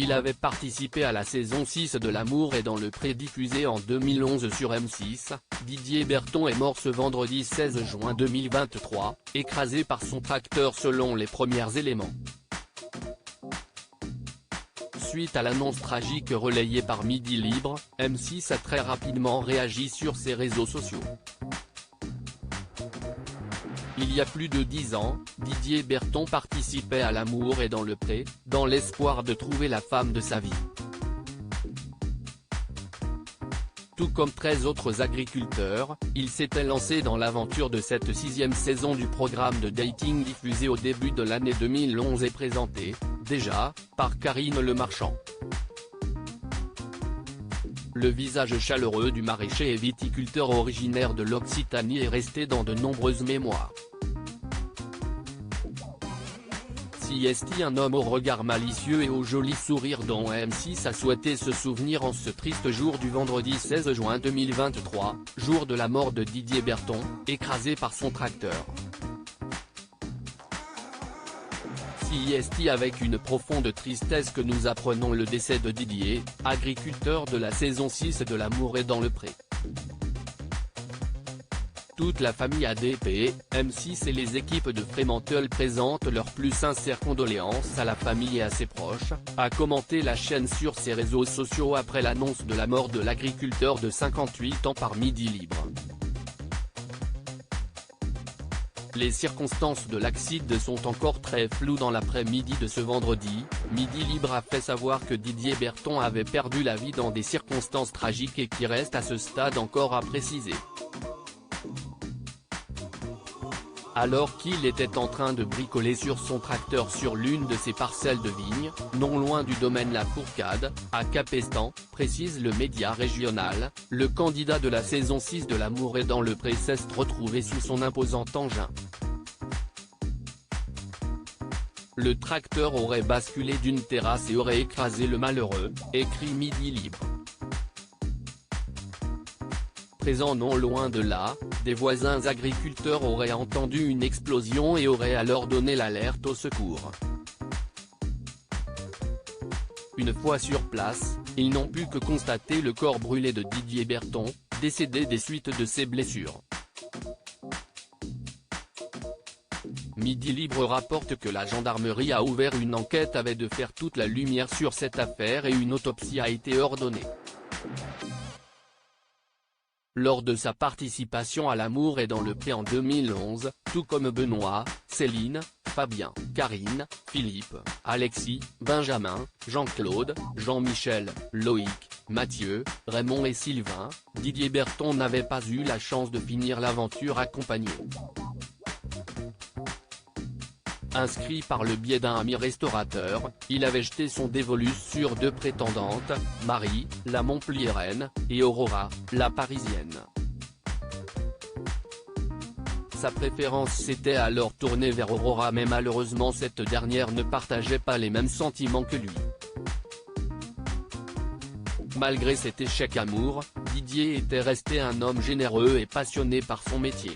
Il avait participé à la saison 6 de L'amour est dans le pré diffusée en 2011 sur M6. Didier Berton est mort ce vendredi 16 juin 2023, écrasé par son tracteur selon les premiers éléments. Suite à l'annonce tragique relayée par Midi Libre, M6 a très rapidement réagi sur ses réseaux sociaux. Il y a plus de 10 ans, Didier Berton participait à L'amour est dans le pré, dans l'espoir de trouver la femme de sa vie. Tout comme 13 autres agriculteurs, il s'était lancé dans l'aventure de cette 6e saison du programme de dating diffusé au début de l'année 2011 et présenté, déjà, par Karine Le Marchand. Le visage chaleureux du maraîcher et viticulteur originaire de l'Occitanie est resté dans de nombreuses mémoires. CST, un homme au regard malicieux et au joli sourire dont M6 a souhaité se souvenir en ce triste jour du vendredi 16 juin 2023, jour de la mort de Didier Berton, écrasé par son tracteur. CST, avec une profonde tristesse que nous apprenons le décès de Didier, agriculteur de la saison 6 de L'amour est dans le pré. Toute la famille ADP, M6 et les équipes de Fremantle présentent leurs plus sincères condoléances à la famille et à ses proches, a commenté la chaîne sur ses réseaux sociaux après l'annonce de la mort de l'agriculteur de 58 ans par Midi Libre. Les circonstances de l'accident sont encore très floues dans l'après-midi de ce vendredi. Midi Libre a fait savoir que Didier Berton avait perdu la vie dans des circonstances tragiques et qui restent à ce stade encore à préciser. Alors qu'il était en train de bricoler sur son tracteur sur l'une de ses parcelles de vignes, non loin du domaine La Fourcade, à Capestan, précise le média régional, le candidat de la saison 6 de L'amour est dans le pré s'est retrouvé sous son imposant engin. Le tracteur aurait basculé d'une terrasse et aurait écrasé le malheureux, écrit Midi Libre. Présent non loin de là, des voisins agriculteurs auraient entendu une explosion et auraient alors donné l'alerte au secours. Une fois sur place, ils n'ont pu que constater le corps brûlé de Didier Berton, décédé des suites de ses blessures. Midi Libre rapporte que la gendarmerie a ouvert une enquête afin de faire toute la lumière sur cette affaire et une autopsie a été ordonnée. Lors de sa participation à L'amour est dans le pré en 2011, tout comme Benoît, Céline, Fabien, Karine, Philippe, Alexis, Benjamin, Jean-Claude, Jean-Michel, Loïc, Mathieu, Raymond et Sylvain, Didier Berton n'avait pas eu la chance de finir l'aventure accompagné. Inscrit par le biais d'un ami restaurateur, il avait jeté son dévolu sur 2 prétendantes, Marie, la Montpelliéraine, et Aurora, la Parisienne. Sa préférence s'était alors tournée vers Aurora mais malheureusement cette dernière ne partageait pas les mêmes sentiments que lui. Malgré cet échec amour, Didier était resté un homme généreux et passionné par son métier.